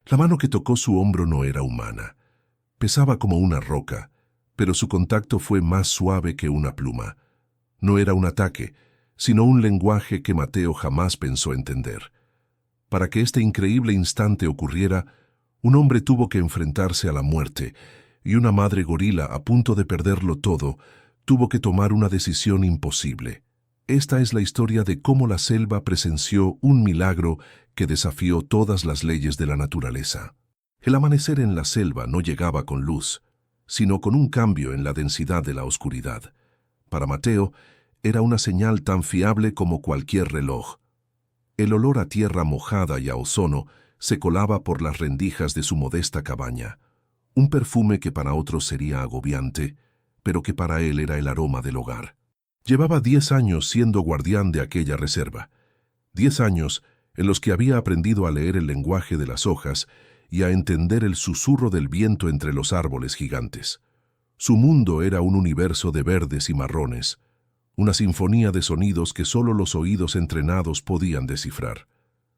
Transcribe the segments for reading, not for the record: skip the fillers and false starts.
La mano que tocó su hombro no era humana. Pesaba como una roca, pero su contacto fue más suave que una pluma. No era un ataque, sino un lenguaje que Mateo jamás pensó entender. Para que este increíble instante ocurriera, un hombre tuvo que enfrentarse a la muerte, y una madre gorila a punto de perderlo todo tuvo que tomar una decisión imposible. Esta es la historia de cómo la selva presenció un milagro que desafió todas las leyes de la naturaleza. El amanecer en la selva no llegaba con luz, sino con un cambio en la densidad de la oscuridad. Para Mateo, era una señal tan fiable como cualquier reloj. El olor a tierra mojada y a ozono se colaba por las rendijas de su modesta cabaña, un perfume que para otros sería agobiante, pero que para él era el aroma del hogar. Llevaba 10 años siendo guardián de aquella reserva, 10 años en los que había aprendido a leer el lenguaje de las hojas y a entender el susurro del viento entre los árboles gigantes. Su mundo era un universo de verdes y marrones, una sinfonía de sonidos que solo los oídos entrenados podían descifrar.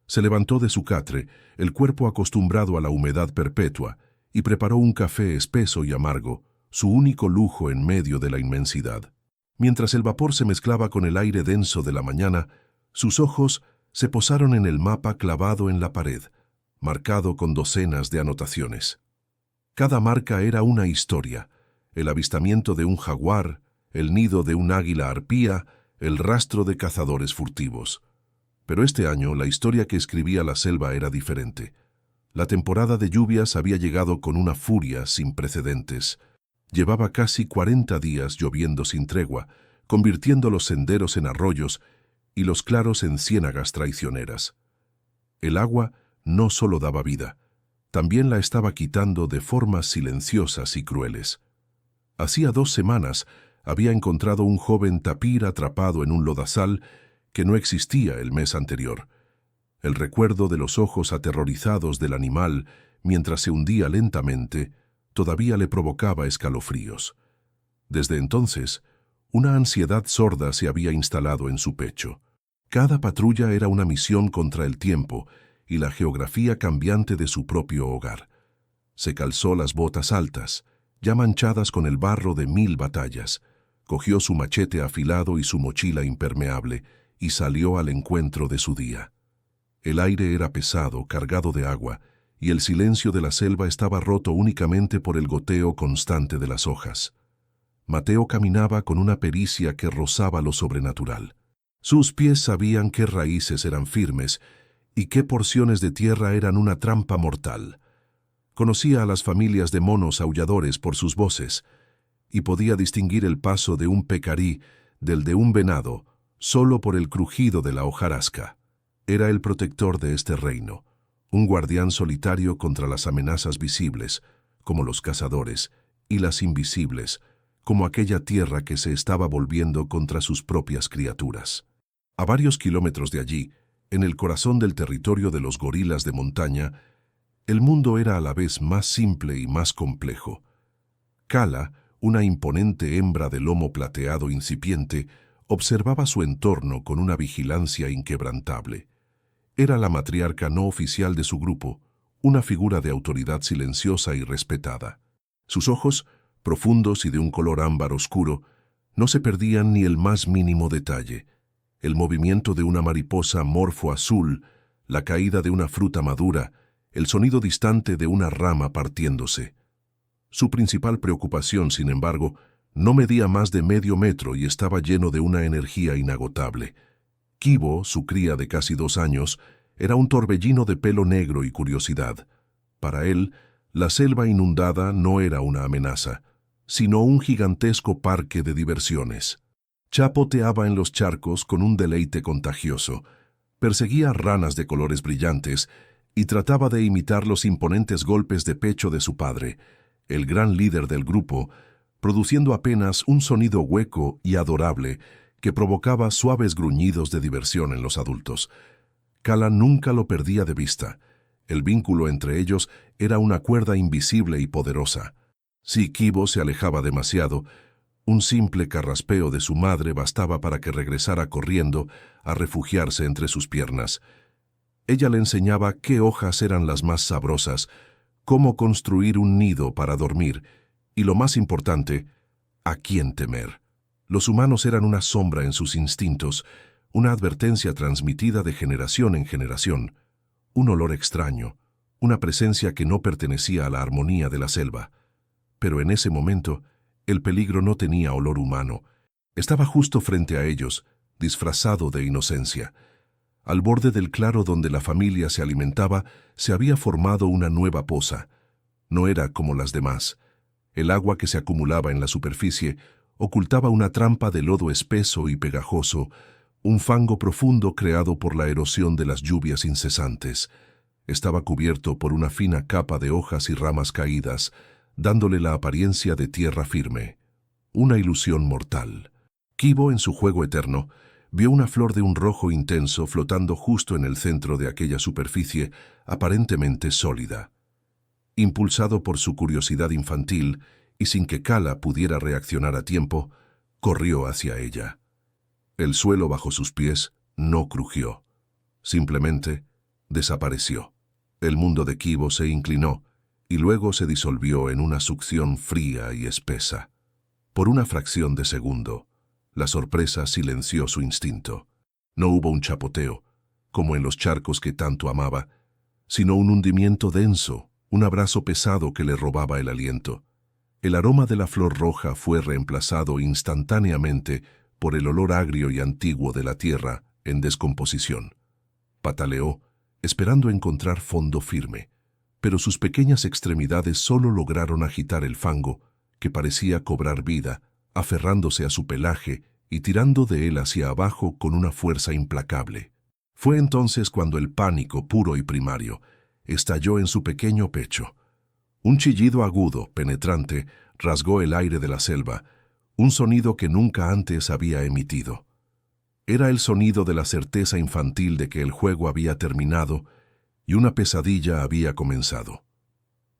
Se levantó de su catre, el cuerpo acostumbrado a la humedad perpetua, y preparó un café espeso y amargo, su único lujo en medio de la inmensidad. Mientras el vapor se mezclaba con el aire denso de la mañana, sus ojos se posaron en el mapa clavado en la pared, marcado con docenas de anotaciones. Cada marca era una historia: el avistamiento de un jaguar, el nido de un águila arpía, el rastro de cazadores furtivos. Pero este año la historia que escribía la selva era diferente. La temporada de lluvias había llegado con una furia sin precedentes. Llevaba casi 40 días lloviendo sin tregua, convirtiendo los senderos en arroyos y los claros en ciénagas traicioneras. El agua no solo daba vida, también la estaba quitando de formas silenciosas y crueles. Hacía 2 semanas había encontrado un joven tapir atrapado en un lodazal que no existía el mes anterior. El recuerdo de los ojos aterrorizados del animal mientras se hundía lentamente todavía le provocaba escalofríos. Desde entonces, una ansiedad sorda se había instalado en su pecho. Cada patrulla era una misión contra el tiempo y la geografía cambiante de su propio hogar. Se calzó las botas altas, ya manchadas con el barro de 1000 batallas, cogió su machete afilado y su mochila impermeable y salió al encuentro de su día. El aire era pesado, cargado de agua, y el silencio de la selva estaba roto únicamente por el goteo constante de las hojas. Mateo caminaba con una pericia que rozaba lo sobrenatural. Sus pies sabían qué raíces eran firmes y qué porciones de tierra eran una trampa mortal. Conocía a las familias de monos aulladores por sus voces, y podía distinguir el paso de un pecarí del de un venado solo por el crujido de la hojarasca. Era el protector de este reino, un guardián solitario contra las amenazas visibles, como los cazadores, y las invisibles, como aquella tierra que se estaba volviendo contra sus propias criaturas. A varios kilómetros de allí, en el corazón del territorio de los gorilas de montaña, el mundo era a la vez más simple y más complejo. Kala, una imponente hembra de lomo plateado incipiente, observaba su entorno con una vigilancia inquebrantable. Era la matriarca no oficial de su grupo, una figura de autoridad silenciosa y respetada. Sus ojos, profundos y de un color ámbar oscuro, no se perdían ni el más mínimo detalle. El movimiento de una mariposa morfo azul, la caída de una fruta madura, el sonido distante de una rama partiéndose. Su principal preocupación, sin embargo, no medía más de medio metro y estaba lleno de una energía inagotable. Kibo, su cría de casi 2 años, era un torbellino de pelo negro y curiosidad. Para él, la selva inundada no era una amenaza, sino un gigantesco parque de diversiones. Chapoteaba en los charcos con un deleite contagioso, perseguía ranas de colores brillantes y trataba de imitar los imponentes golpes de pecho de su padre, el gran líder del grupo, produciendo apenas un sonido hueco y adorable que provocaba suaves gruñidos de diversión en los adultos. Kala nunca lo perdía de vista. El vínculo entre ellos era una cuerda invisible y poderosa. Si Kibo se alejaba demasiado, un simple carraspeo de su madre bastaba para que regresara corriendo a refugiarse entre sus piernas. Ella le enseñaba qué hojas eran las más sabrosas, cómo construir un nido para dormir y, lo más importante, a quién temer. Los humanos eran una sombra en sus instintos, una advertencia transmitida de generación en generación, un olor extraño, una presencia que no pertenecía a la armonía de la selva. Pero en ese momento, el peligro no tenía olor humano. Estaba justo frente a ellos, disfrazado de inocencia. Al borde del claro donde la familia se alimentaba, se había formado una nueva poza. No era como las demás. El agua que se acumulaba en la superficie ocultaba una trampa de lodo espeso y pegajoso, un fango profundo creado por la erosión de las lluvias incesantes. Estaba cubierto por una fina capa de hojas y ramas caídas, dándole la apariencia de tierra firme. Una ilusión mortal. Kibo, en su juego eterno, vio una flor de un rojo intenso flotando justo en el centro de aquella superficie aparentemente sólida. Impulsado por su curiosidad infantil, y sin que Kala pudiera reaccionar a tiempo, corrió hacia ella. El suelo bajo sus pies no crujió. Simplemente desapareció. El mundo de Kibo se inclinó y luego se disolvió en una succión fría y espesa. Por una fracción de segundo, la sorpresa silenció su instinto. No hubo un chapoteo, como en los charcos que tanto amaba, sino un hundimiento denso, un abrazo pesado que le robaba el aliento. El aroma de la flor roja fue reemplazado instantáneamente por el olor agrio y antiguo de la tierra en descomposición. Pataleó, esperando encontrar fondo firme, pero sus pequeñas extremidades solo lograron agitar el fango, que parecía cobrar vida, aferrándose a su pelaje y tirando de él hacia abajo con una fuerza implacable. Fue entonces cuando el pánico puro y primario estalló en su pequeño pecho. Un chillido agudo, penetrante, rasgó el aire de la selva, un sonido que nunca antes había emitido. Era el sonido de la certeza infantil de que el juego había terminado y una pesadilla había comenzado.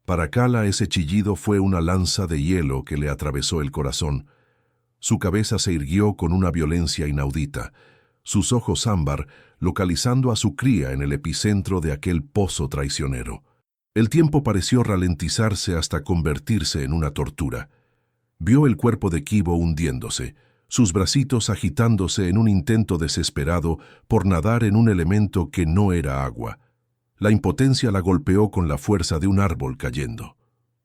Para Kala ese chillido fue una lanza de hielo que le atravesó el corazón. Su cabeza se irguió con una violencia inaudita, sus ojos ámbar localizando a su cría en el epicentro de aquel pozo traicionero. El tiempo pareció ralentizarse hasta convertirse en una tortura. Vio el cuerpo de Kibo hundiéndose, sus bracitos agitándose en un intento desesperado por nadar en un elemento que no era agua. La impotencia la golpeó con la fuerza de un árbol cayendo.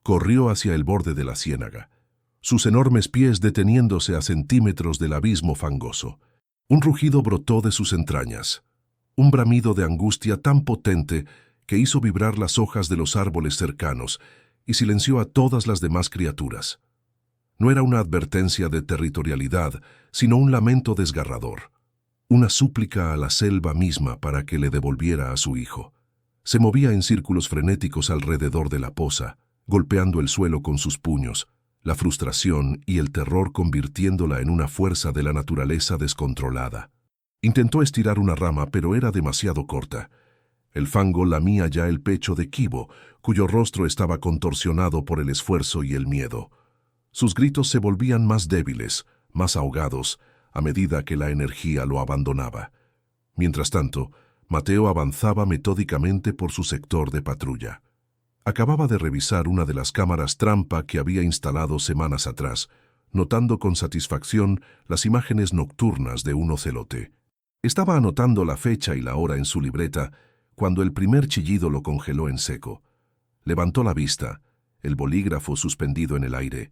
Corrió hacia el borde de la ciénaga, sus enormes pies deteniéndose a centímetros del abismo fangoso. Un rugido brotó de sus entrañas, un bramido de angustia tan potente que hizo vibrar las hojas de los árboles cercanos y silenció a todas las demás criaturas. No era una advertencia de territorialidad, sino un lamento desgarrador, una súplica a la selva misma para que le devolviera a su hijo. Se movía en círculos frenéticos alrededor de la poza, golpeando el suelo con sus puños, la frustración y el terror convirtiéndola en una fuerza de la naturaleza descontrolada. Intentó estirar una rama, pero era demasiado corta. El fango lamía ya el pecho de Kibo, cuyo rostro estaba contorsionado por el esfuerzo y el miedo. Sus gritos se volvían más débiles, más ahogados, a medida que la energía lo abandonaba. Mientras tanto, Mateo avanzaba metódicamente por su sector de patrulla. Acababa de revisar una de las cámaras trampa que había instalado semanas atrás, notando con satisfacción las imágenes nocturnas de un ocelote. Estaba anotando la fecha y la hora en su libreta cuando el primer chillido lo congeló en seco. Levantó la vista, el bolígrafo suspendido en el aire.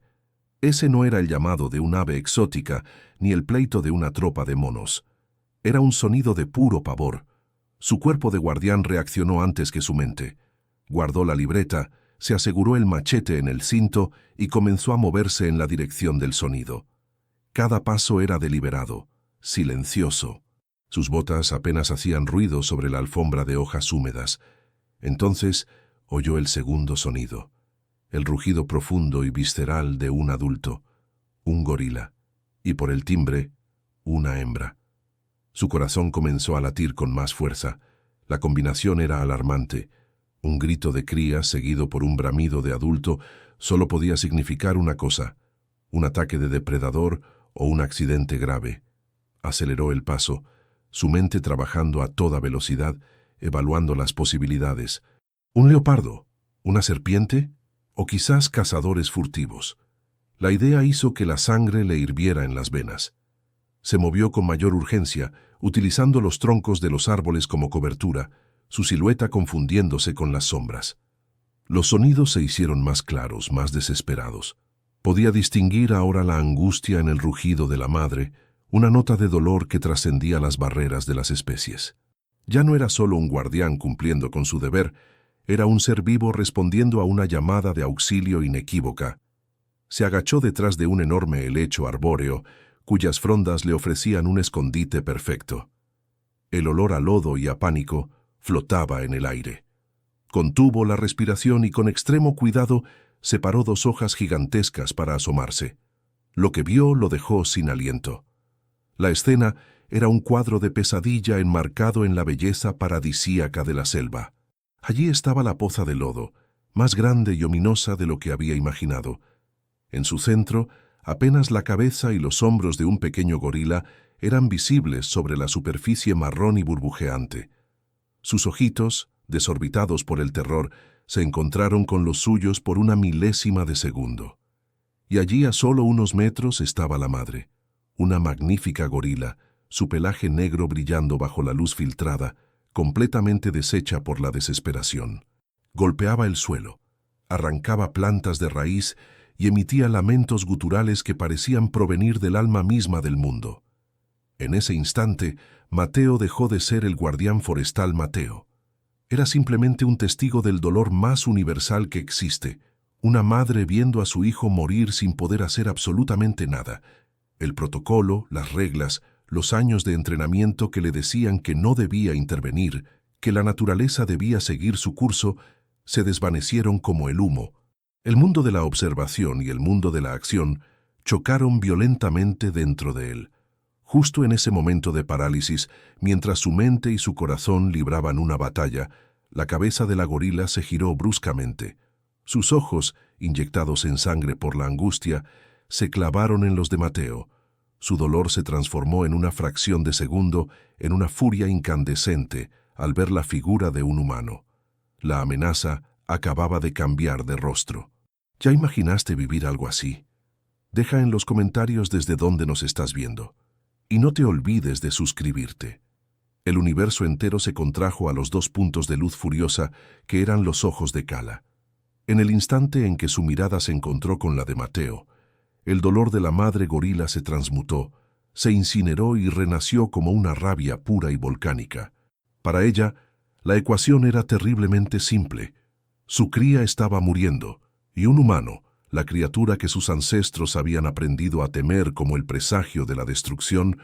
Ese no era el llamado de un ave exótica ni el pleito de una tropa de monos. Era un sonido de puro pavor. Su cuerpo de guardián reaccionó antes que su mente. Guardó la libreta, se aseguró el machete en el cinto y comenzó a moverse en la dirección del sonido. Cada paso era deliberado, silencioso. Sus botas apenas hacían ruido sobre la alfombra de hojas húmedas. Entonces oyó el segundo sonido, el rugido profundo y visceral de un adulto, un gorila, y por el timbre, una hembra. Su corazón comenzó a latir con más fuerza. La combinación era alarmante. Un grito de cría seguido por un bramido de adulto solo podía significar una cosa: un ataque de depredador o un accidente grave. Aceleró el paso, su mente trabajando a toda velocidad, evaluando las posibilidades. ¿Un leopardo? ¿Una serpiente? ¿O quizás cazadores furtivos? La idea hizo que la sangre le hirviera en las venas. Se movió con mayor urgencia, utilizando los troncos de los árboles como cobertura, su silueta confundiéndose con las sombras. Los sonidos se hicieron más claros, más desesperados. Podía distinguir ahora la angustia en el rugido de la madre, una nota de dolor que trascendía las barreras de las especies. Ya no era solo un guardián cumpliendo con su deber, era un ser vivo respondiendo a una llamada de auxilio inequívoca. Se agachó detrás de un enorme helecho arbóreo, cuyas frondas le ofrecían un escondite perfecto. El olor a lodo y a pánico flotaba en el aire. Contuvo la respiración y con extremo cuidado separó dos hojas gigantescas para asomarse. Lo que vio lo dejó sin aliento. La escena era un cuadro de pesadilla enmarcado en la belleza paradisíaca de la selva. Allí estaba la poza de lodo, más grande y ominosa de lo que había imaginado. En su centro, apenas la cabeza y los hombros de un pequeño gorila eran visibles sobre la superficie marrón y burbujeante. Sus ojitos, desorbitados por el terror, se encontraron con los suyos por una milésima de segundo. Y allí a solo unos metros estaba la madre, una magnífica gorila, su pelaje negro brillando bajo la luz filtrada, completamente deshecha por la desesperación. Golpeaba el suelo, arrancaba plantas de raíz y emitía lamentos guturales que parecían provenir del alma misma del mundo. En ese instante, Mateo dejó de ser el guardián forestal Mateo. Era simplemente un testigo del dolor más universal que existe, una madre viendo a su hijo morir sin poder hacer absolutamente nada. El protocolo, las reglas, los años de entrenamiento que le decían que no debía intervenir, que la naturaleza debía seguir su curso, se desvanecieron como el humo. El mundo de la observación y el mundo de la acción chocaron violentamente dentro de él. Justo en ese momento de parálisis, mientras su mente y su corazón libraban una batalla, la cabeza de la gorila se giró bruscamente. Sus ojos, inyectados en sangre por la angustia, se clavaron en los de Mateo. Su dolor se transformó en una fracción de segundo en una furia incandescente al ver la figura de un humano. La amenaza acababa de cambiar de rostro. ¿Ya imaginaste vivir algo así? Deja en los comentarios desde dónde nos estás viendo. Y no te olvides de suscribirte. El universo entero se contrajo a los dos puntos de luz furiosa que eran los ojos de Kala. En el instante en que su mirada se encontró con la de Mateo, el dolor de la madre gorila se transmutó, se incineró y renació como una rabia pura y volcánica. Para ella, la ecuación era terriblemente simple. Su cría estaba muriendo, y un humano, la criatura que sus ancestros habían aprendido a temer como el presagio de la destrucción,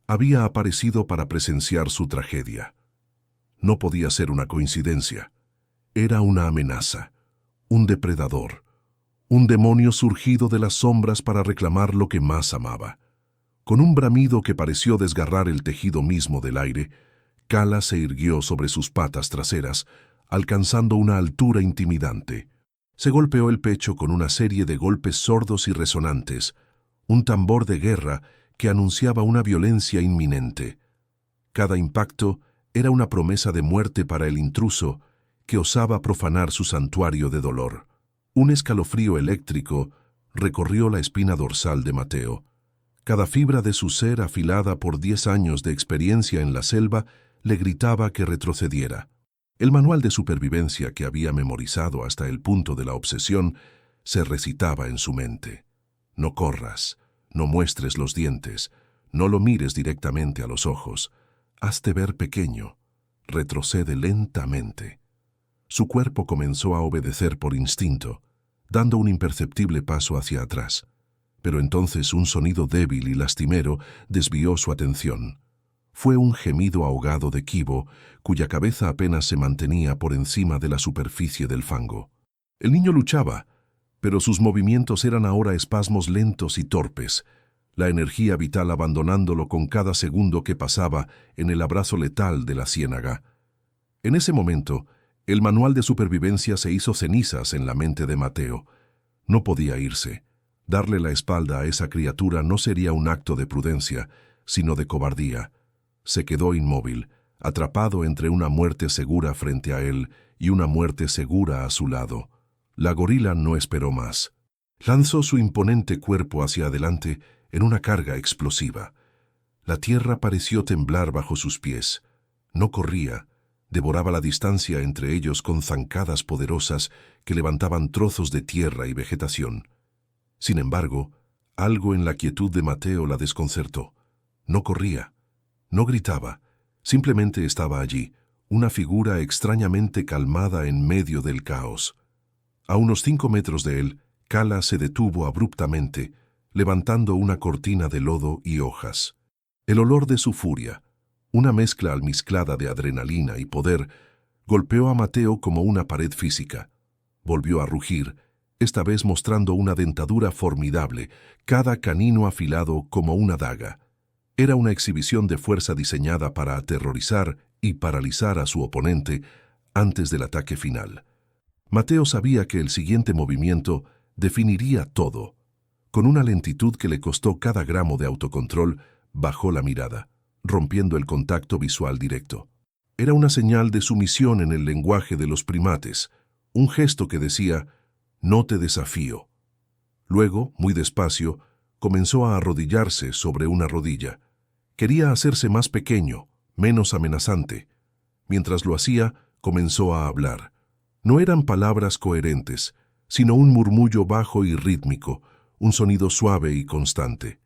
había aparecido para presenciar su tragedia. No podía ser una coincidencia. Era una amenaza, un depredador, un demonio surgido de las sombras para reclamar lo que más amaba. Con un bramido que pareció desgarrar el tejido mismo del aire, Kala se irguió sobre sus patas traseras, alcanzando una altura intimidante. Se golpeó el pecho con una serie de golpes sordos y resonantes, un tambor de guerra que anunciaba una violencia inminente. Cada impacto era una promesa de muerte para el intruso que osaba profanar su santuario de dolor. Un escalofrío eléctrico recorrió la espina dorsal de Mateo. Cada fibra de su ser, afilada por 10 años de experiencia en la selva, le gritaba que retrocediera. El manual de supervivencia que había memorizado hasta el punto de la obsesión se recitaba en su mente. No corras, no muestres los dientes, no lo mires directamente a los ojos, hazte ver pequeño, retrocede lentamente. Su cuerpo comenzó a obedecer por instinto, dando un imperceptible paso hacia atrás. Pero entonces un sonido débil y lastimero desvió su atención. Fue un gemido ahogado de Kibo, cuya cabeza apenas se mantenía por encima de la superficie del fango. El niño luchaba, pero sus movimientos eran ahora espasmos lentos y torpes, la energía vital abandonándolo con cada segundo que pasaba en el abrazo letal de la ciénaga. En ese momento, el manual de supervivencia se hizo cenizas en la mente de Mateo. No podía irse. Darle la espalda a esa criatura no sería un acto de prudencia, sino de cobardía. Se quedó inmóvil, atrapado entre una muerte segura frente a él y una muerte segura a su lado. La gorila no esperó más. Lanzó su imponente cuerpo hacia adelante en una carga explosiva. La tierra pareció temblar bajo sus pies. No corría, devoraba la distancia entre ellos con zancadas poderosas que levantaban trozos de tierra y vegetación. Sin embargo, algo en la quietud de Mateo la desconcertó. No corría, no gritaba, simplemente estaba allí, una figura extrañamente calmada en medio del caos. A unos 5 metros de él, Kala se detuvo abruptamente, levantando una cortina de lodo y hojas. El olor de su furia, una mezcla almizclada de adrenalina y poder, golpeó a Mateo como una pared física. Volvió a rugir, esta vez mostrando una dentadura formidable, cada canino afilado como una daga. Era una exhibición de fuerza diseñada para aterrorizar y paralizar a su oponente antes del ataque final. Mateo sabía que el siguiente movimiento definiría todo. Con una lentitud que le costó cada gramo de autocontrol, bajó la mirada, rompiendo el contacto visual directo. Era una señal de sumisión en el lenguaje de los primates, un gesto que decía, «No te desafío». Luego, muy despacio, comenzó a arrodillarse sobre una rodilla. Quería hacerse más pequeño, menos amenazante. Mientras lo hacía, comenzó a hablar. No eran palabras coherentes, sino un murmullo bajo y rítmico, un sonido suave y constante.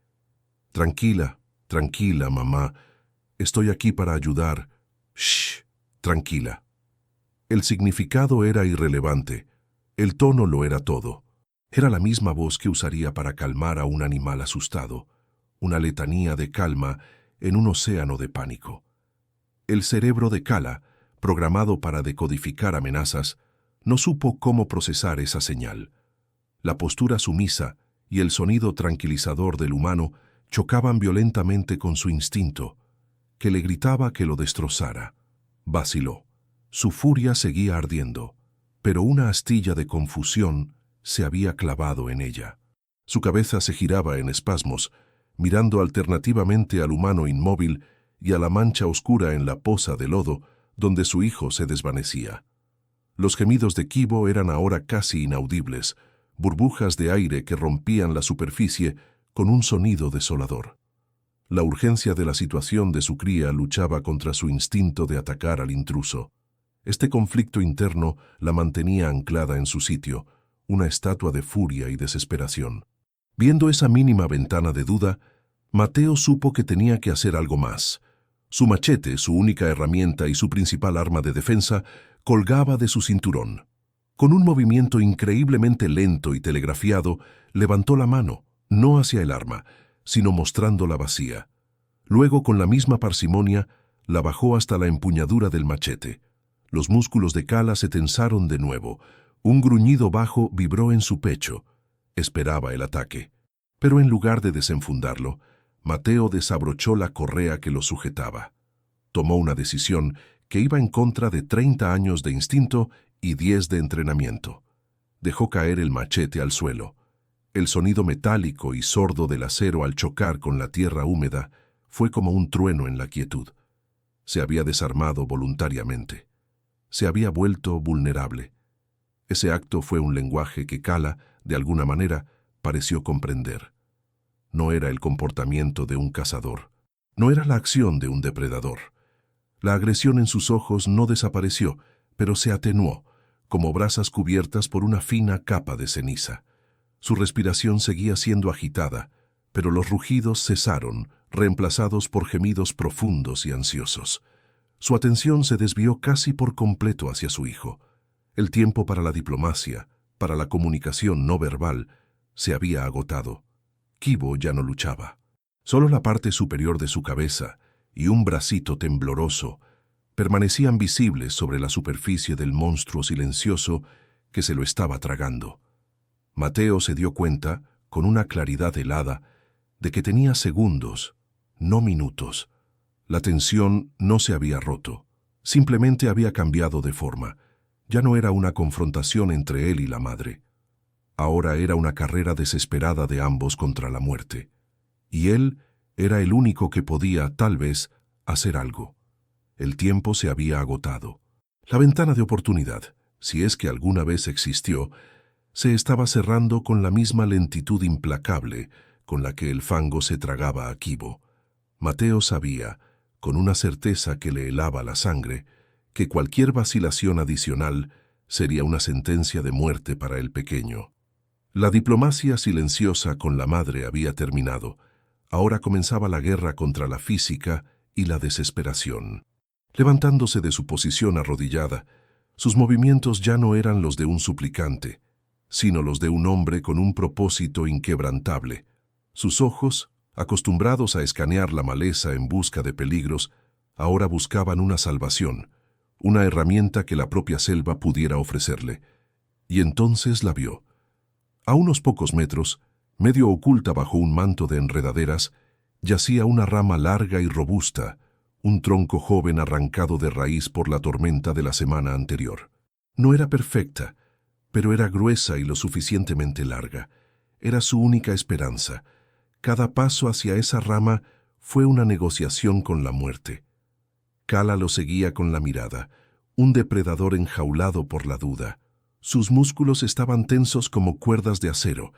«Tranquila, tranquila, mamá. Estoy aquí para ayudar. Shh, tranquila». El significado era irrelevante. El tono lo era todo. Era la misma voz que usaría para calmar a un animal asustado, una letanía de calma en un océano de pánico. El cerebro de Kala, programado para decodificar amenazas, no supo cómo procesar esa señal. La postura sumisa y el sonido tranquilizador del humano chocaban violentamente con su instinto, que le gritaba que lo destrozara. Vaciló. Su furia seguía ardiendo, pero una astilla de confusión se había clavado en ella. Su cabeza se giraba en espasmos, mirando alternativamente al humano inmóvil y a la mancha oscura en la poza de lodo donde su hijo se desvanecía. Los gemidos de Kibo eran ahora casi inaudibles, burbujas de aire que rompían la superficie con un sonido desolador. La urgencia de la situación de su cría luchaba contra su instinto de atacar al intruso. Este conflicto interno la mantenía anclada en su sitio, una estatua de furia y desesperación. Viendo esa mínima ventana de duda, Mateo supo que tenía que hacer algo más. Su machete, su única herramienta y su principal arma de defensa, colgaba de su cinturón. Con un movimiento increíblemente lento y telegrafiado, levantó la mano, no hacia el arma, sino mostrándola vacía. Luego, con la misma parsimonia, la bajó hasta la empuñadura del machete. Los músculos de Kala se tensaron de nuevo. Un gruñido bajo vibró en su pecho. Esperaba el ataque. Pero en lugar de desenfundarlo, Mateo desabrochó la correa que lo sujetaba. Tomó una decisión que iba en contra de 30 años de instinto y 10 de entrenamiento. Dejó caer el machete al suelo. El sonido metálico y sordo del acero al chocar con la tierra húmeda fue como un trueno en la quietud. Se había desarmado voluntariamente. Se había vuelto vulnerable. Ese acto fue un lenguaje que Kala, de alguna manera, pareció comprender. No era el comportamiento de un cazador. No era la acción de un depredador. La agresión en sus ojos no desapareció, pero se atenuó, como brasas cubiertas por una fina capa de ceniza. Su respiración seguía siendo agitada, pero los rugidos cesaron, reemplazados por gemidos profundos y ansiosos. Su atención se desvió casi por completo hacia su hijo. El tiempo para la diplomacia, para la comunicación no verbal, se había agotado. Kibo ya no luchaba. Solo la parte superior de su cabeza y un bracito tembloroso permanecían visibles sobre la superficie del monstruo silencioso que se lo estaba tragando. Mateo se dio cuenta, con una claridad helada, de que tenía segundos, no minutos. La tensión no se había roto, simplemente había cambiado de forma. Ya no era una confrontación entre él y la madre. Ahora era una carrera desesperada de ambos contra la muerte. Y él era el único que podía, tal vez, hacer algo. El tiempo se había agotado. La ventana de oportunidad, si es que alguna vez existió, se estaba cerrando con la misma lentitud implacable con la que el fango se tragaba a Kibo. Mateo sabía, con una certeza que le helaba la sangre, que cualquier vacilación adicional sería una sentencia de muerte para el pequeño. La diplomacia silenciosa con la madre había terminado. Ahora comenzaba la guerra contra la física y la desesperación. Levantándose de su posición arrodillada, sus movimientos ya no eran los de un suplicante, sino los de un hombre con un propósito inquebrantable. Sus ojos, acostumbrados a escanear la maleza en busca de peligros, ahora buscaban una salvación, una herramienta que la propia selva pudiera ofrecerle. Y entonces la vio. A unos pocos metros, medio oculta bajo un manto de enredaderas, yacía una rama larga y robusta, un tronco joven arrancado de raíz por la tormenta de la semana anterior. No era perfecta, pero era gruesa y lo suficientemente larga. Era su única esperanza. Cada paso hacia esa rama fue una negociación con la muerte. Kala lo seguía con la mirada, un depredador enjaulado por la duda. Sus músculos estaban tensos como cuerdas de acero,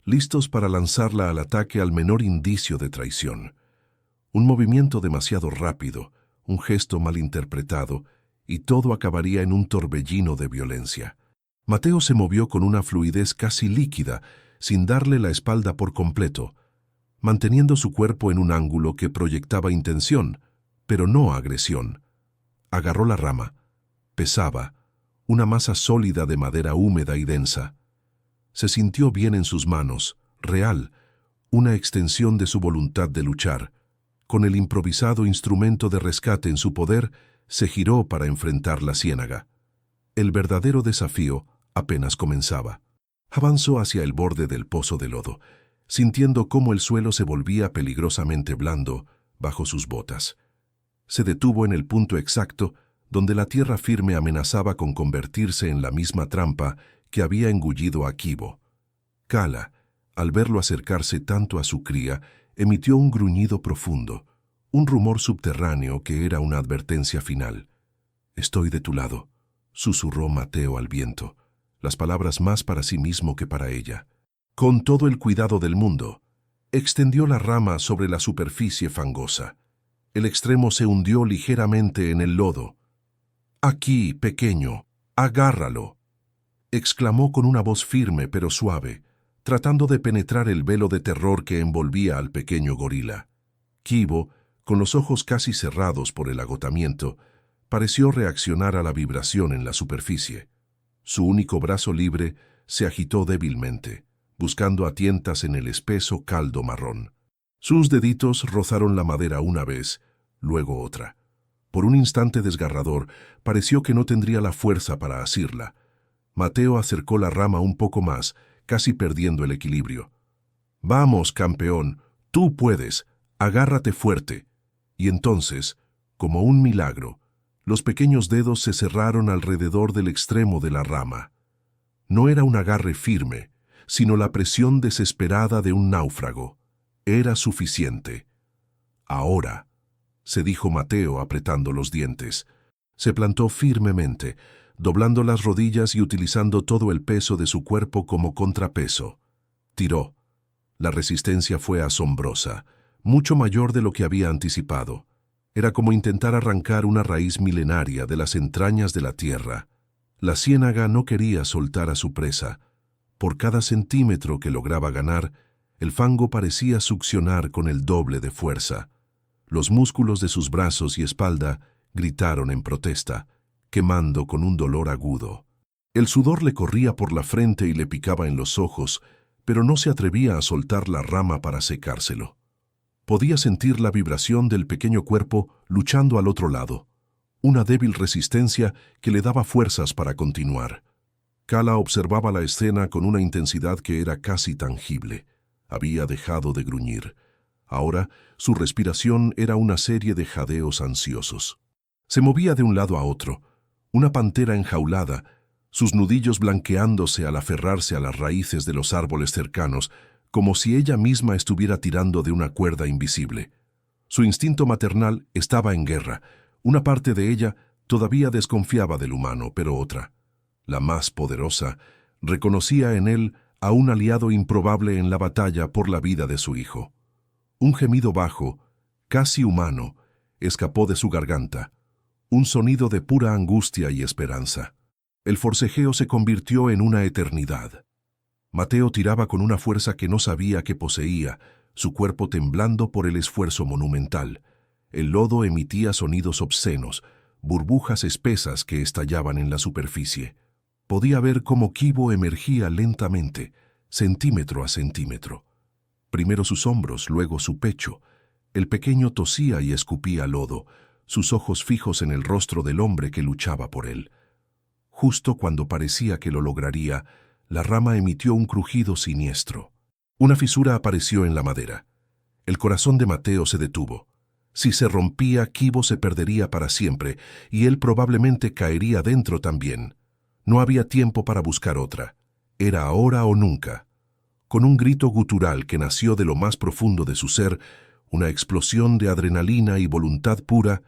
listos para lanzarla al ataque al menor indicio de traición. Un movimiento demasiado rápido, un gesto mal interpretado, y todo acabaría en un torbellino de violencia. Mateo se movió con una fluidez casi líquida, sin darle la espalda por completo, manteniendo su cuerpo en un ángulo que proyectaba intención, pero no agresión. Agarró la rama. Pesaba, una masa sólida de madera húmeda y densa. Se sintió bien en sus manos, real, una extensión de su voluntad de luchar. Con el improvisado instrumento de rescate en su poder, se giró para enfrentar la ciénaga. El verdadero desafío apenas comenzaba. Avanzó hacia el borde del pozo de lodo, sintiendo cómo el suelo se volvía peligrosamente blando bajo sus botas. Se detuvo en el punto exacto donde la tierra firme amenazaba con convertirse en la misma trampa que había engullido a Kibo. Kala, al verlo acercarse tanto a su cría, emitió un gruñido profundo, un rumor subterráneo que era una advertencia final. «Estoy de tu lado», susurró Mateo al viento, las palabras más para sí mismo que para ella. Con todo el cuidado del mundo, extendió la rama sobre la superficie fangosa. El extremo se hundió ligeramente en el lodo. «Aquí, pequeño, agárralo», exclamó con una voz firme pero suave, tratando de penetrar el velo de terror que envolvía al pequeño gorila. Kibo, con los ojos casi cerrados por el agotamiento, pareció reaccionar a la vibración en la superficie. Su único brazo libre se agitó débilmente, buscando a tientas en el espeso caldo marrón. Sus deditos rozaron la madera una vez, luego otra. Por un instante desgarrador, pareció que no tendría la fuerza para asirla. Mateo acercó la rama un poco más, casi perdiendo el equilibrio. «Vamos, campeón, tú puedes, agárrate fuerte». Y entonces, como un milagro, los pequeños dedos se cerraron alrededor del extremo de la rama. No era un agarre firme, sino la presión desesperada de un náufrago. Era suficiente. «Ahora», se dijo Mateo apretando los dientes. Se plantó firmemente, doblando las rodillas y utilizando todo el peso de su cuerpo como contrapeso. Tiró. La resistencia fue asombrosa, mucho mayor de lo que había anticipado. Era como intentar arrancar una raíz milenaria de las entrañas de la tierra. La ciénaga no quería soltar a su presa. Por cada centímetro que lograba ganar, el fango parecía succionar con el doble de fuerza. Los músculos de sus brazos y espalda gritaron en protesta, quemando con un dolor agudo. El sudor le corría por la frente y le picaba en los ojos, pero no se atrevía a soltar la rama para secárselo. Podía sentir la vibración del pequeño cuerpo luchando al otro lado, una débil resistencia que le daba fuerzas para continuar. Kala observaba la escena con una intensidad que era casi tangible. Había dejado de gruñir. Ahora, su respiración era una serie de jadeos ansiosos. Se movía de un lado a otro, una pantera enjaulada, sus nudillos blanqueándose al aferrarse a las raíces de los árboles cercanos, como si ella misma estuviera tirando de una cuerda invisible. Su instinto maternal estaba en guerra, Una parte de ella todavía desconfiaba del humano, pero otra, la más poderosa, reconocía en él a un aliado improbable en la batalla por la vida de su hijo. Un gemido bajo, casi humano, escapó de su garganta, un sonido de pura angustia y esperanza. El forcejeo se convirtió en una eternidad. Mateo tiraba con una fuerza que no sabía que poseía, su cuerpo temblando por el esfuerzo monumental. El lodo emitía sonidos obscenos, burbujas espesas que estallaban en la superficie. Podía ver cómo Kibo emergía lentamente, centímetro a centímetro. Primero sus hombros, luego su pecho. El pequeño tosía y escupía lodo, sus ojos fijos en el rostro del hombre que luchaba por él. Justo cuando parecía que lo lograría, la rama emitió un crujido siniestro. Una fisura apareció en la madera. El corazón de Mateo se detuvo. Si se rompía, Kibo se perdería para siempre, y él probablemente caería dentro también. No había tiempo para buscar otra. Era ahora o nunca. Con un grito gutural que nació de lo más profundo de su ser, una explosión de adrenalina y voluntad pura,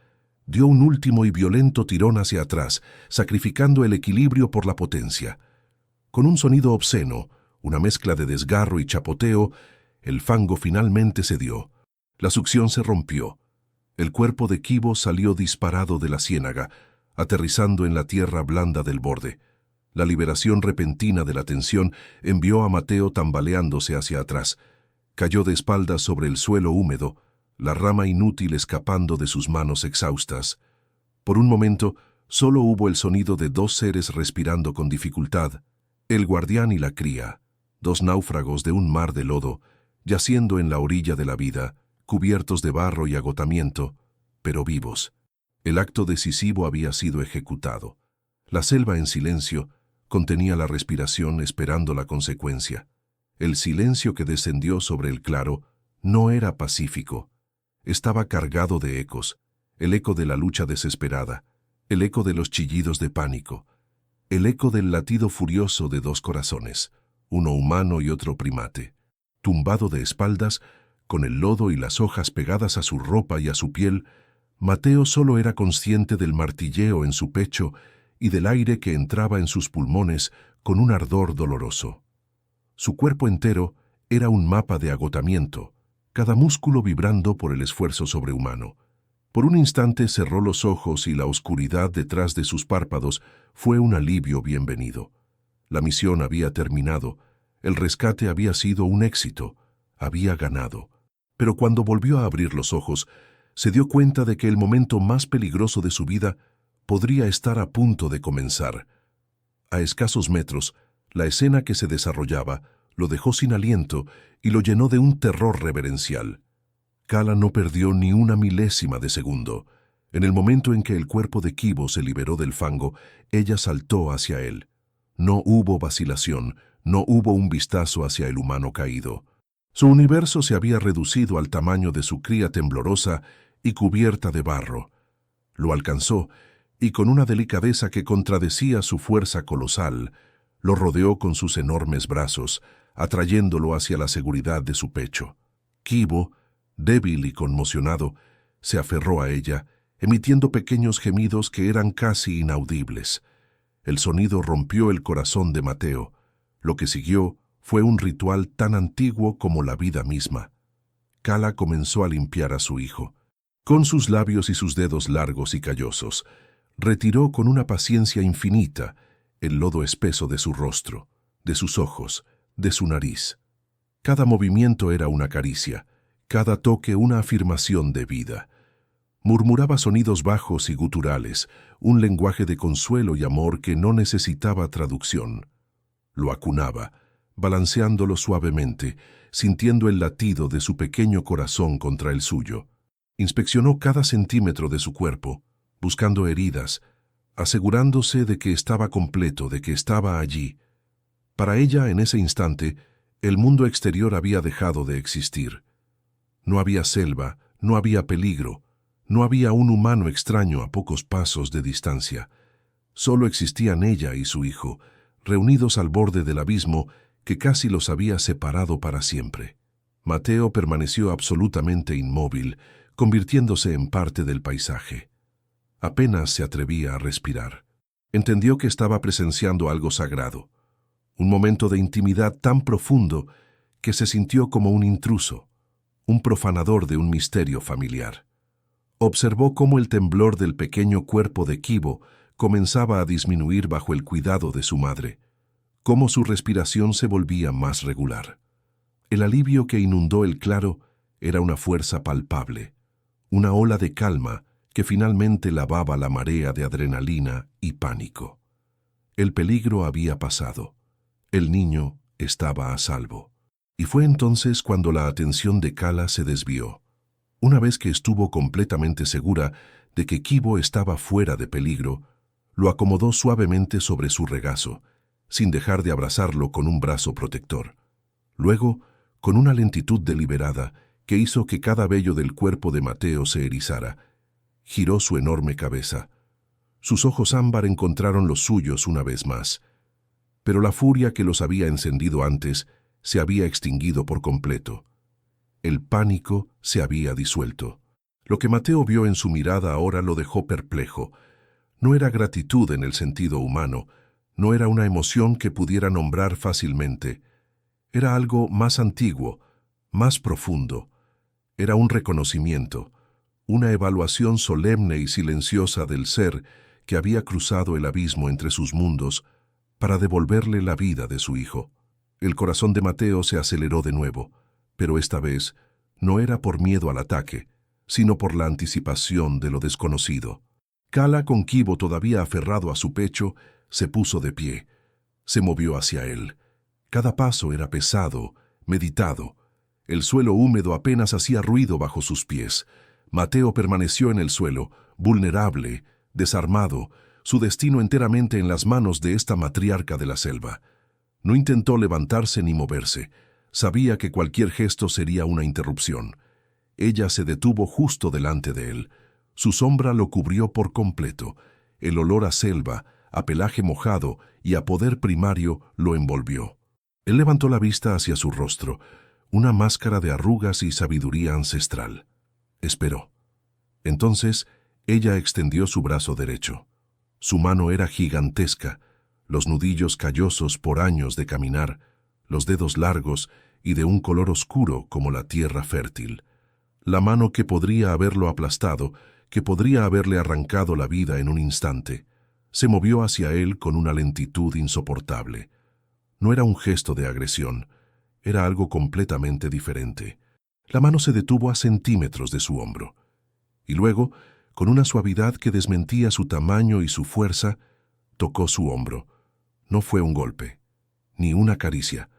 dio un último y violento tirón hacia atrás, sacrificando el equilibrio por la potencia. Con un sonido obsceno, una mezcla de desgarro y chapoteo, el fango finalmente cedió. La succión se rompió. El cuerpo de Kibo salió disparado de la ciénaga, aterrizando en la tierra blanda del borde. La liberación repentina de la tensión envió a Mateo tambaleándose hacia atrás. Cayó de espaldas sobre el suelo húmedo, la rama inútil escapando de sus manos exhaustas. Por un momento, solo hubo el sonido de dos seres respirando con dificultad, el guardián y la cría, dos náufragos de un mar de lodo, yaciendo en la orilla de la vida, cubiertos de barro y agotamiento, pero vivos. El acto decisivo había sido ejecutado. La selva en silencio contenía la respiración esperando la consecuencia. El silencio que descendió sobre el claro no era pacífico. Estaba cargado de ecos, el eco de la lucha desesperada, el eco de los chillidos de pánico, el eco del latido furioso de dos corazones, uno humano y otro primate. Tumbado de espaldas, con el lodo y las hojas pegadas a su ropa y a su piel, Mateo solo era consciente del martilleo en su pecho y del aire que entraba en sus pulmones con un ardor doloroso. Su cuerpo entero era un mapa de agotamiento, cada músculo vibrando por el esfuerzo sobrehumano. Por un instante cerró los ojos y la oscuridad detrás de sus párpados fue un alivio bienvenido. La misión había terminado, el rescate había sido un éxito, había ganado. Pero cuando volvió a abrir los ojos, se dio cuenta de que el momento más peligroso de su vida podría estar a punto de comenzar. A escasos metros, la escena que se desarrollaba lo dejó sin aliento y lo llenó de un terror reverencial. Kala no perdió ni una milésima de segundo. En el momento en que el cuerpo de Kibo se liberó del fango, ella saltó hacia él. No hubo vacilación, no hubo un vistazo hacia el humano caído. Su universo se había reducido al tamaño de su cría temblorosa y cubierta de barro. Lo alcanzó, y con una delicadeza que contradecía su fuerza colosal, lo rodeó con sus enormes brazos, atrayéndolo hacia la seguridad de su pecho. Kibo, débil y conmocionado, se aferró a ella, emitiendo pequeños gemidos que eran casi inaudibles. El sonido rompió el corazón de Mateo. Lo que siguió fue un ritual tan antiguo como la vida misma. Kala comenzó a limpiar a su hijo. Con sus labios y sus dedos largos y callosos, retiró con una paciencia infinita el lodo espeso de su rostro, de sus ojos, de su nariz. Cada movimiento era una caricia, cada toque una afirmación de vida. Murmuraba sonidos bajos y guturales, un lenguaje de consuelo y amor que no necesitaba traducción. Lo acunaba, balanceándolo suavemente, sintiendo el latido de su pequeño corazón contra el suyo. Inspeccionó cada centímetro de su cuerpo, buscando heridas, asegurándose de que estaba completo, de que estaba allí. Para ella, en ese instante, el mundo exterior había dejado de existir. No había selva, no había peligro, no había un humano extraño a pocos pasos de distancia. Solo existían ella y su hijo, reunidos al borde del abismo que casi los había separado para siempre. Mateo permaneció absolutamente inmóvil, convirtiéndose en parte del paisaje. Apenas se atrevía a respirar. Entendió que estaba presenciando algo sagrado, un momento de intimidad tan profundo que se sintió como un intruso, un profanador de un misterio familiar. Observó cómo el temblor del pequeño cuerpo de Kibo comenzaba a disminuir bajo el cuidado de su madre, cómo su respiración se volvía más regular. El alivio que inundó el claro era una fuerza palpable, una ola de calma que finalmente lavaba la marea de adrenalina y pánico. El peligro había pasado. El niño estaba a salvo. Y fue entonces cuando la atención de Kala se desvió. Una vez que estuvo completamente segura de que Kibo estaba fuera de peligro, lo acomodó suavemente sobre su regazo, sin dejar de abrazarlo con un brazo protector. Luego, con una lentitud deliberada que hizo que cada vello del cuerpo de Mateo se erizara, giró su enorme cabeza. Sus ojos ámbar encontraron los suyos una vez más, pero la furia que los había encendido antes se había extinguido por completo. El pánico se había disuelto. Lo que Mateo vio en su mirada ahora lo dejó perplejo. No era gratitud en el sentido humano, no era una emoción que pudiera nombrar fácilmente. Era algo más antiguo, más profundo. Era un reconocimiento, una evaluación solemne y silenciosa del ser que había cruzado el abismo entre sus mundos para devolverle la vida de su hijo. El corazón de Mateo se aceleró de nuevo, pero esta vez no era por miedo al ataque, sino por la anticipación de lo desconocido. Kala, con Kibo todavía aferrado a su pecho, se puso de pie. Se movió hacia él. Cada paso era pesado, meditado. El suelo húmedo apenas hacía ruido bajo sus pies. Mateo permaneció en el suelo, vulnerable, desarmado, su destino enteramente en las manos de esta matriarca de la selva. No intentó levantarse ni moverse. Sabía que cualquier gesto sería una interrupción. Ella se detuvo justo delante de él. Su sombra lo cubrió por completo. El olor a selva, a pelaje mojado y a poder primario lo envolvió. Él levantó la vista hacia su rostro, una máscara de arrugas y sabiduría ancestral. Esperó. Entonces, ella extendió su brazo derecho. Su mano era gigantesca, los nudillos callosos por años de caminar, los dedos largos y de un color oscuro como la tierra fértil. La mano que podría haberlo aplastado, que podría haberle arrancado la vida en un instante, se movió hacia él con una lentitud insoportable. No era un gesto de agresión, era algo completamente diferente. La mano se detuvo a centímetros de su hombro, y luego, con una suavidad que desmentía su tamaño y su fuerza, tocó su hombro. No fue un golpe, ni una caricia.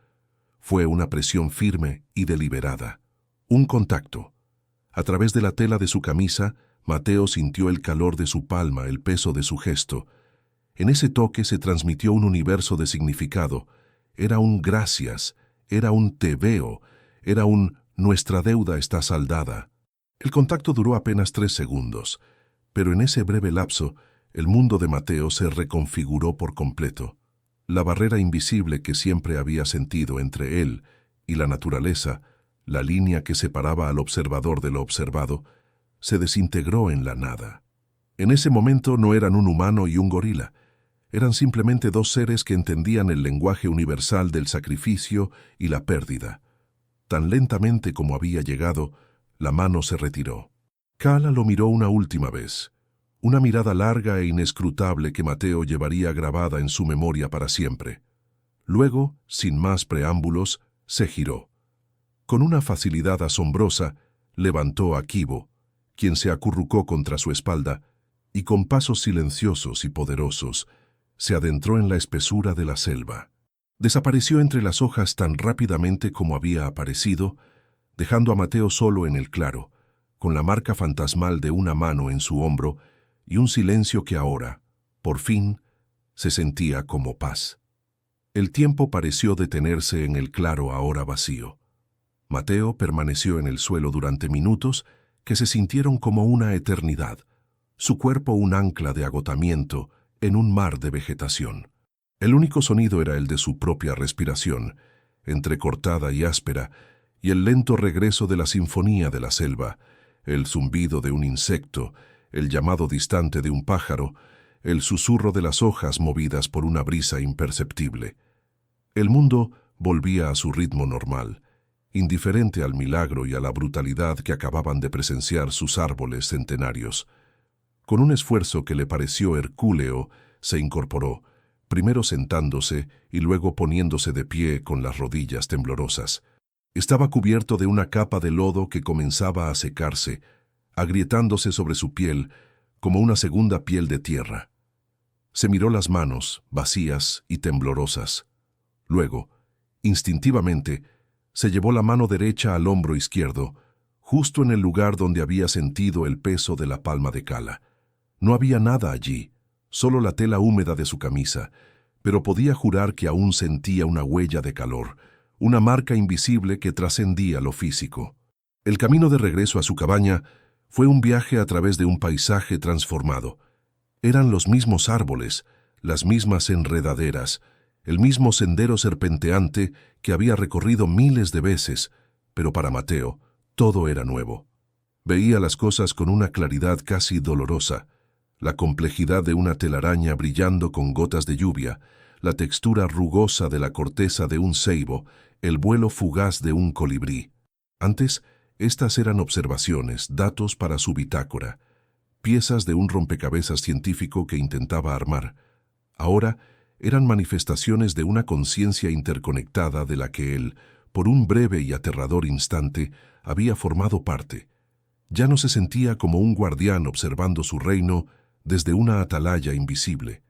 Fue una presión firme y deliberada. Un contacto. A través de la tela de su camisa, Mateo sintió el calor de su palma, el peso de su gesto. En ese toque se transmitió un universo de significado. Era un gracias, era un te veo, era un nuestra deuda está saldada. El contacto duró apenas 3 segundos, pero en ese breve lapso, el mundo de Mateo se reconfiguró por completo. La barrera invisible que siempre había sentido entre él y la naturaleza, la línea que separaba al observador de lo observado, se desintegró en la nada. En ese momento no eran un humano y un gorila, eran simplemente dos seres que entendían el lenguaje universal del sacrificio y la pérdida. Tan lentamente como había llegado, la mano se retiró. Kala lo miró una última vez, una mirada larga e inescrutable que Mateo llevaría grabada en su memoria para siempre. Luego, sin más preámbulos, se giró. Con una facilidad asombrosa, levantó a Kibo, quien se acurrucó contra su espalda, y con pasos silenciosos y poderosos, se adentró en la espesura de la selva. Desapareció entre las hojas tan rápidamente como había aparecido, dejando a Mateo solo en el claro, con la marca fantasmal de una mano en su hombro y un silencio que ahora, por fin, se sentía como paz. El tiempo pareció detenerse en el claro ahora vacío. Mateo permaneció en el suelo durante minutos que se sintieron como una eternidad, su cuerpo un ancla de agotamiento en un mar de vegetación. El único sonido era el de su propia respiración, entrecortada y áspera, y el lento regreso de la sinfonía de la selva, el zumbido de un insecto, el llamado distante de un pájaro, el susurro de las hojas movidas por una brisa imperceptible. El mundo volvía a su ritmo normal, indiferente al milagro y a la brutalidad que acababan de presenciar sus árboles centenarios. Con un esfuerzo que le pareció hercúleo, se incorporó, primero sentándose y luego poniéndose de pie con las rodillas temblorosas. Estaba cubierto de una capa de lodo que comenzaba a secarse, agrietándose sobre su piel como una segunda piel de tierra. Se miró las manos, vacías y temblorosas. Luego, instintivamente, se llevó la mano derecha al hombro izquierdo, justo en el lugar donde había sentido el peso de la palma de Kala. No había nada allí, solo la tela húmeda de su camisa, pero podía jurar que aún sentía una huella de calor, una marca invisible que trascendía lo físico. El camino de regreso a su cabaña fue un viaje a través de un paisaje transformado. Eran los mismos árboles, las mismas enredaderas, el mismo sendero serpenteante que había recorrido miles de veces, pero para Mateo todo era nuevo. Veía las cosas con una claridad casi dolorosa, la complejidad de una telaraña brillando con gotas de lluvia, la textura rugosa de la corteza de un ceibo, el vuelo fugaz de un colibrí. Antes, estas eran observaciones, datos para su bitácora, piezas de un rompecabezas científico que intentaba armar. Ahora, eran manifestaciones de una conciencia interconectada de la que él, por un breve y aterrador instante, había formado parte. Ya no se sentía como un guardián observando su reino desde una atalaya invisible.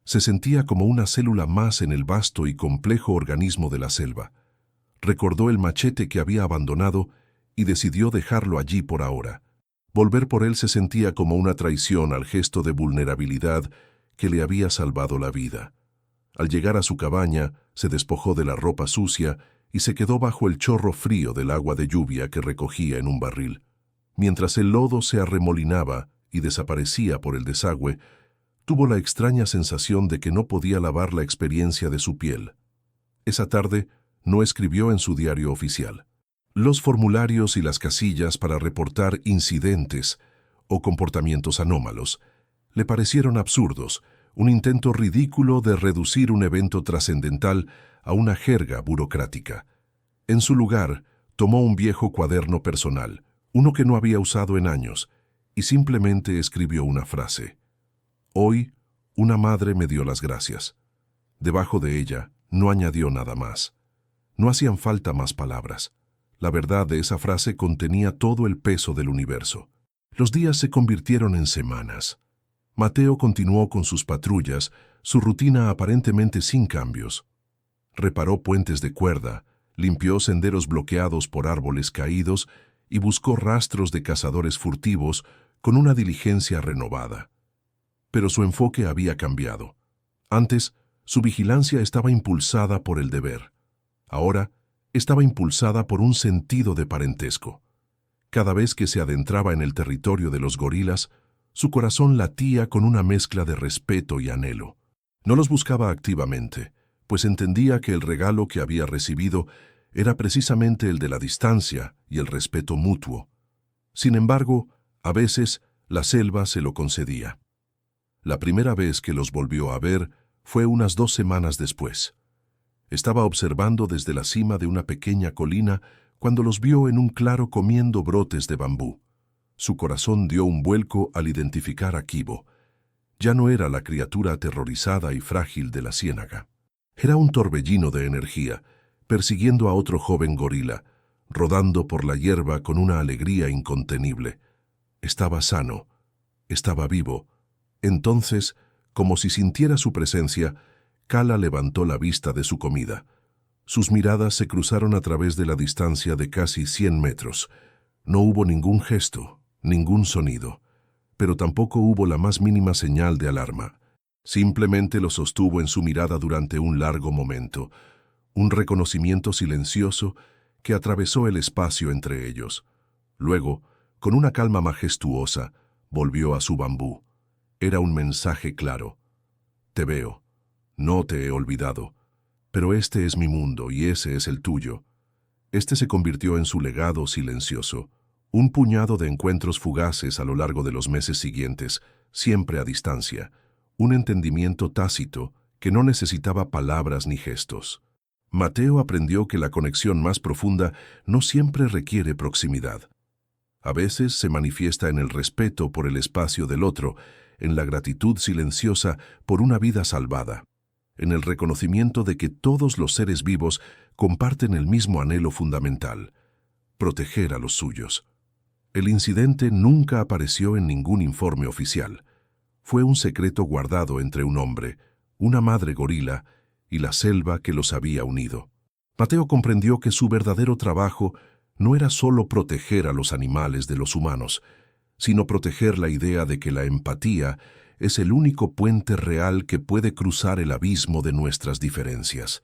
Se sentía como una célula más en el vasto y complejo organismo de la selva. Recordó el machete que había abandonado y decidió dejarlo allí por ahora. Volver por él se sentía como una traición al gesto de vulnerabilidad que le había salvado la vida. Al llegar a su cabaña, se despojó de la ropa sucia y se quedó bajo el chorro frío del agua de lluvia que recogía en un barril. Mientras el lodo se arremolinaba y desaparecía por el desagüe, tuvo la extraña sensación de que no podía lavar la experiencia de su piel. Esa tarde no escribió en su diario oficial. Los formularios y las casillas para reportar incidentes o comportamientos anómalos le parecieron absurdos, un intento ridículo de reducir un evento trascendental a una jerga burocrática. En su lugar, tomó un viejo cuaderno personal, uno que no había usado en años, y simplemente escribió una frase. Hoy, una madre me dio las gracias. Debajo de ella, no añadió nada más. No hacían falta más palabras. La verdad de esa frase contenía todo el peso del universo. Los días se convirtieron en semanas. Mateo continuó con sus patrullas, su rutina aparentemente sin cambios. Reparó puentes de cuerda, limpió senderos bloqueados por árboles caídos y buscó rastros de cazadores furtivos con una diligencia renovada. Pero su enfoque había cambiado. Antes, su vigilancia estaba impulsada por el deber. Ahora, estaba impulsada por un sentido de parentesco. Cada vez que se adentraba en el territorio de los gorilas, su corazón latía con una mezcla de respeto y anhelo. No los buscaba activamente, pues entendía que el regalo que había recibido era precisamente el de la distancia y el respeto mutuo. Sin embargo, a veces la selva se lo concedía. La primera vez que los volvió a ver fue unas 2 semanas después. Estaba observando desde la cima de una pequeña colina cuando los vio en un claro comiendo brotes de bambú. Su corazón dio un vuelco al identificar a Kibo. Ya no era la criatura aterrorizada y frágil de la ciénaga. Era un torbellino de energía, persiguiendo a otro joven gorila, rodando por la hierba con una alegría incontenible. Estaba sano, estaba vivo. Entonces, como si sintiera su presencia, Kala levantó la vista de su comida. Sus miradas se cruzaron a través de la distancia de casi 100 metros. No hubo ningún gesto, ningún sonido, pero tampoco hubo la más mínima señal de alarma. Simplemente lo sostuvo en su mirada durante un largo momento, un reconocimiento silencioso que atravesó el espacio entre ellos. Luego, con una calma majestuosa, volvió a su bambú. Era un mensaje claro. Te veo. No te he olvidado. Pero este es mi mundo y ese es el tuyo. Este se convirtió en su legado silencioso, Un puñado de encuentros fugaces a lo largo de los meses siguientes, siempre a distancia, un entendimiento tácito que no necesitaba palabras ni gestos. Mateo aprendió que la conexión más profunda no siempre requiere proximidad. A veces se manifiesta en el respeto por el espacio del otro, en la gratitud silenciosa por una vida salvada, en el reconocimiento de que todos los seres vivos comparten el mismo anhelo fundamental: proteger a los suyos. El incidente nunca apareció en ningún informe oficial. Fue un secreto guardado entre un hombre, una madre gorila y la selva que los había unido. Mateo comprendió que su verdadero trabajo no era solo proteger a los animales de los humanos, sino proteger la idea de que la empatía es el único puente real que puede cruzar el abismo de nuestras diferencias.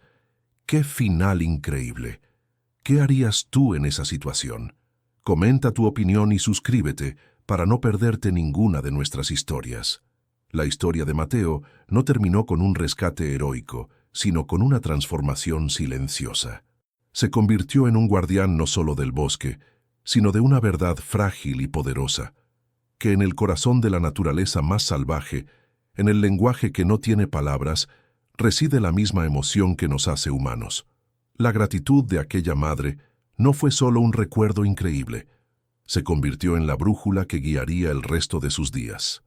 ¡Qué final increíble! ¿Qué harías tú en esa situación? Comenta tu opinión y suscríbete para no perderte ninguna de nuestras historias. La historia de Mateo no terminó con un rescate heroico, sino con una transformación silenciosa. Se convirtió en un guardián no solo del bosque, sino de una verdad frágil y poderosa, que en el corazón de la naturaleza más salvaje, en el lenguaje que no tiene palabras, reside la misma emoción que nos hace humanos. La gratitud de aquella madre no fue solo un recuerdo increíble, se convirtió en la brújula que guiaría el resto de sus días.